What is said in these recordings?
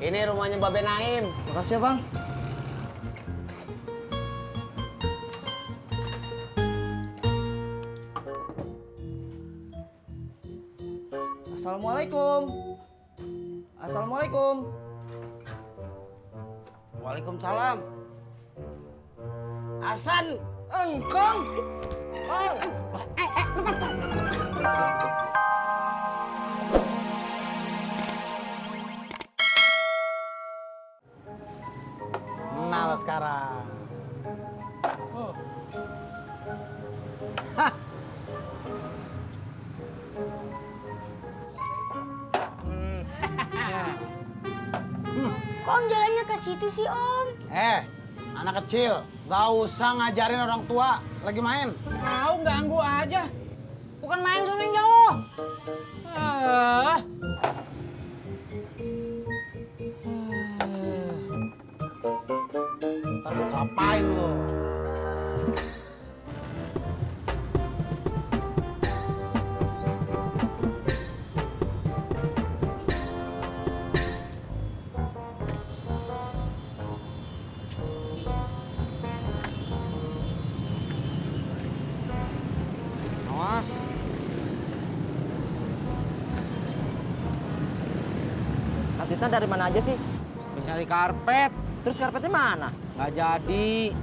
Ini rumahnya Babe Naim. Makasih ya, Bang. Assalamualaikum. Assalamualaikum. Waalaikumsalam. Hasan, engkong. Oh. Lepas. Kenal sekarang. Oh. Hah. Kok Om jalannya ke situ sih, Om? Anak kecil, gak usah ngajarin orang tua. Lagi main. Mau ganggu aja. Bukan main suling jauh. Ntar lu ngapain lu? Awas. Artisnya dari mana aja sih? Bisa di karpet. Terus karpetnya mana? Nggak jadi.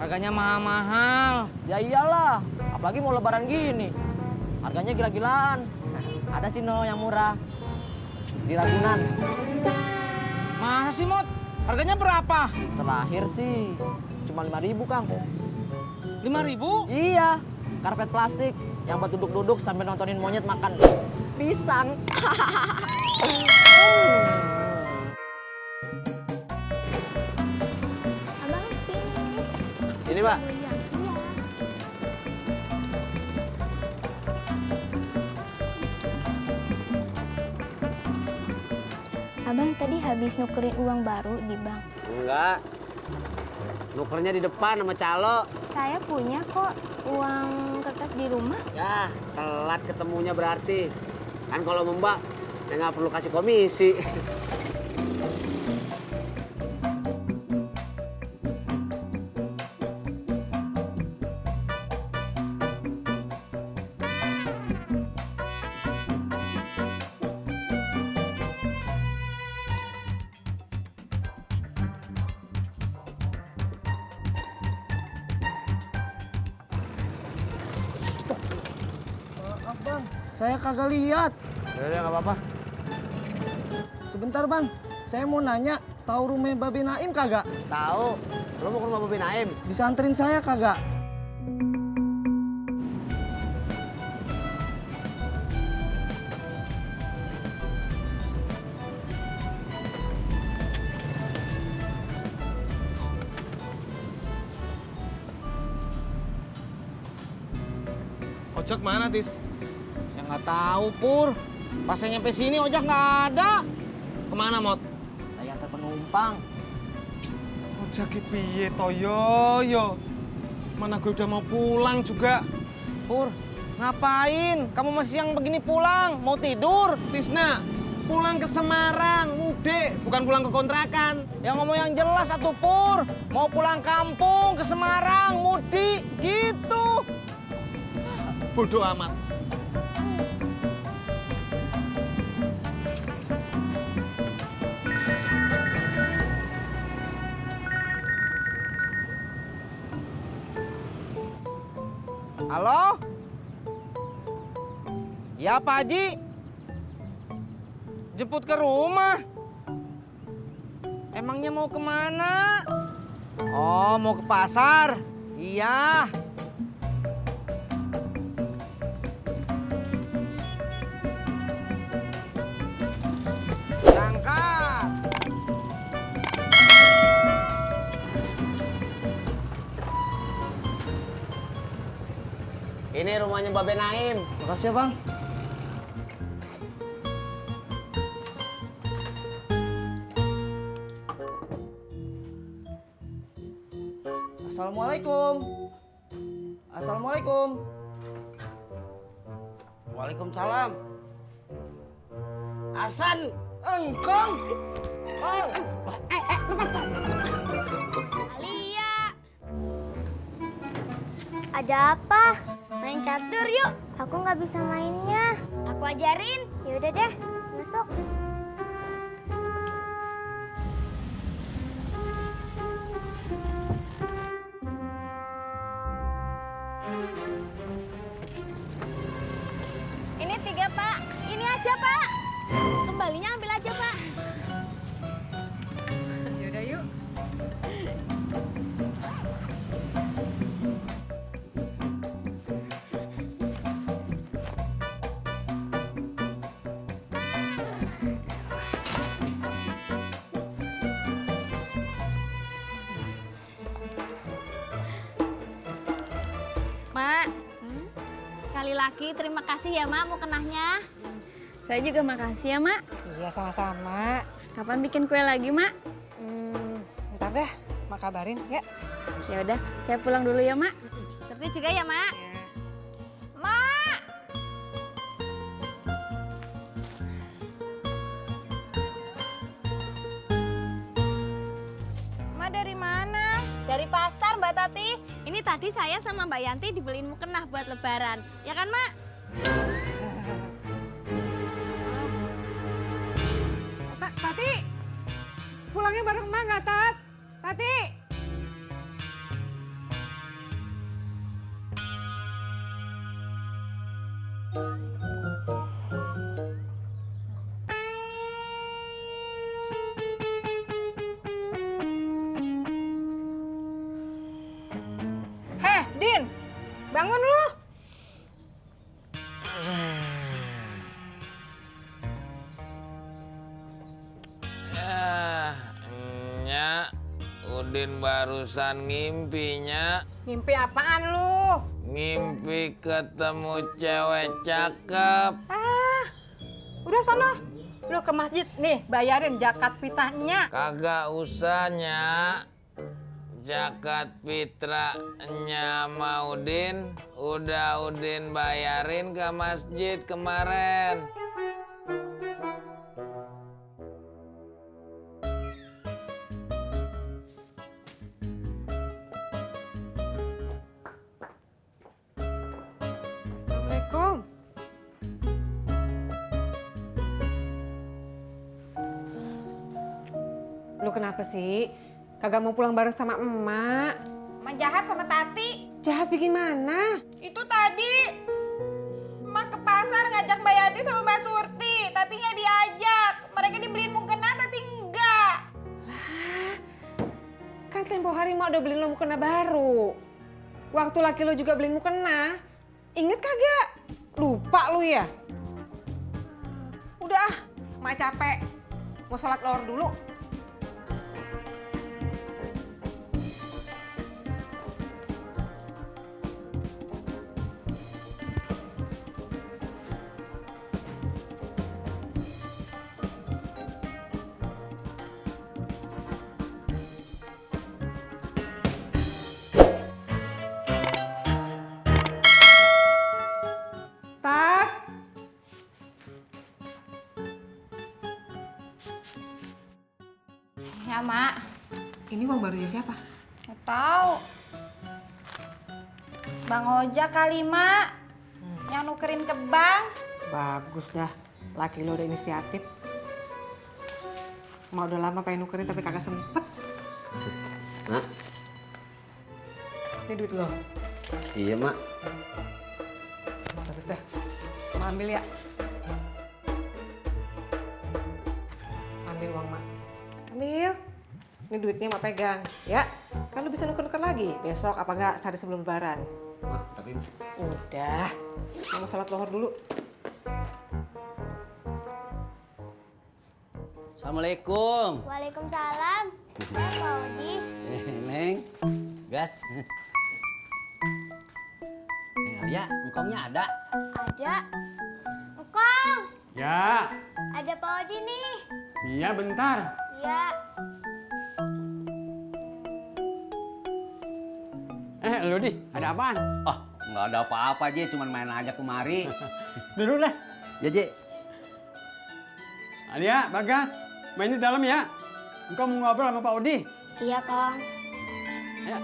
Harganya mahal-mahal. Ya iyalah, apalagi mau lebaran gini. Harganya gila-gilaan. Ada sih no yang murah. Di Ragunan. Masa sih, Mot? Harganya berapa? Terakhir sih cuma 5.000, Kang. 5.000? Iya, karpet plastik yang buat duduk-duduk sambil nontonin monyet makan pisang. Abang sini. Ini, Pak. Iya. Abang tadi habis nukerin uang baru di bank. Enggak. Nukernya di depan sama calo. Saya punya kok uang kertas di rumah. Ya, telat ketemunya berarti. Kan kalau Mbak, saya nggak perlu kasih komisi. Maaf, Bang. Saya kagak lihat. Udah, nggak apa-apa. Sebentar, Bang. Saya mau nanya, tahu rumah Babe Naim kagak? Tahu. Lo mau ke rumah Babe Naim? Bisa anterin saya kagak? Ojek mana, Tis? Saya nggak tahu, Pur. Pas saya nyampe sini, ojek nggak ada. Kemana, Mot? Saya antar penumpang. Ojek piye to yo? Mana gue udah mau pulang juga. Pur, ngapain? Kamu masih yang begini pulang? Mau tidur? Tisna, pulang ke Semarang, mudik, bukan pulang ke kontrakan. Yang ngomong yang jelas atuh, Pur. Mau pulang kampung ke Semarang, mudik, gitu. Bodoh amat. Halo? Ya, Pak Haji. Jemput ke rumah. Emangnya mau kemana? Oh, mau ke pasar? Iya. Berangkat. Ini rumahnya Babe Naim. Makasih ya, Bang. Assalamualaikum. Assalamualaikum. Waalaikumsalam. Hasan, engkong. Alia. Ada apa? Main catur yuk. Aku nggak bisa mainnya. Aku ajarin. Ya udah deh, masuk. Ini 3, Pak. Ini aja, Pak. Kembalinya ambil aja, Pak. Yaudah yuk. Mak, sekali lagi terima kasih ya, Mak, mukenahnya. Saya juga makasih ya, Mak. Iya sama-sama. Kapan bikin kue lagi, Mak? Ntar dah, Mak kabarin ya. Ya udah, saya pulang dulu ya, Mak. Seperti juga ya, Mak. Mak! Mak dari mana? Dari pasar, Mbak Tati. Ini tadi saya sama Mbak Yanti dibeliin mukena buat lebaran. Ya kan, Mak? Tati, pulangnya bareng Mak nggak, Tat? Tati. Heh, Din, bangun lu. Nya, Udin barusan ngimpinya. Mimpi apaan lu? Ngimpi ketemu cewek cakep. Udah sono. Lu ke masjid nih, bayarin zakat fitrahnya. Kagak usahnya. Zakat fitrahnya sama Udin, udah Udin bayarin ke masjid kemarin. Assalamualaikum. Lu kenapa sih? Kagak mau pulang bareng sama emak? Emak jahat sama Tati. Jahat bikin mana? Itu tadi emak ke pasar ngajak Mbak Yanti sama Mbak Surti. Tati nggak diajak. Mereka dibeliin mukena, Tati enggak. Kan tempo hari emak udah beliin lo mukena baru. Waktu laki lo juga beliin mukena. Ingat kagak? Lupa lu ya? Udah ah, emak capek. Mau sholat lohor dulu. Tat. Ya, Mak. Ini uang barunya siapa? Nggak tahu. Bang Ojak kali, Mak. Yang nukerin ke bank. Bagus dah, laki lo udah inisiatif. Mau udah lama pengen nukerin tapi kagak sempet. Mak, Ini duit lo. iya mak. Bagus dah. Mau ambil ya? Ambil uang mak. Ambil. Ini duitnya mak pegang, ya. Kan lu bisa nuker-nuker lagi besok apa enggak sehari sebelum lebaran. Mak, tapi Udah. Mau sholat lohor dulu. Assalamualaikum. Waalaikumsalam. Pak Odi. Neng, gas. Neng Alia, engkongnya ada? Ada. Engkong, Ya, ada Pak Odi nih. iya bentar. Iya. Lu di, ada apaan? Oh, nggak ada apa-apa, Je. Cuman main aja kemari. Dulu deh. Ya, Je. Alia, Bagas, main di dalam ya. Engkau mau ngobrol sama Pak Odi? Iya, Kong. Ayo.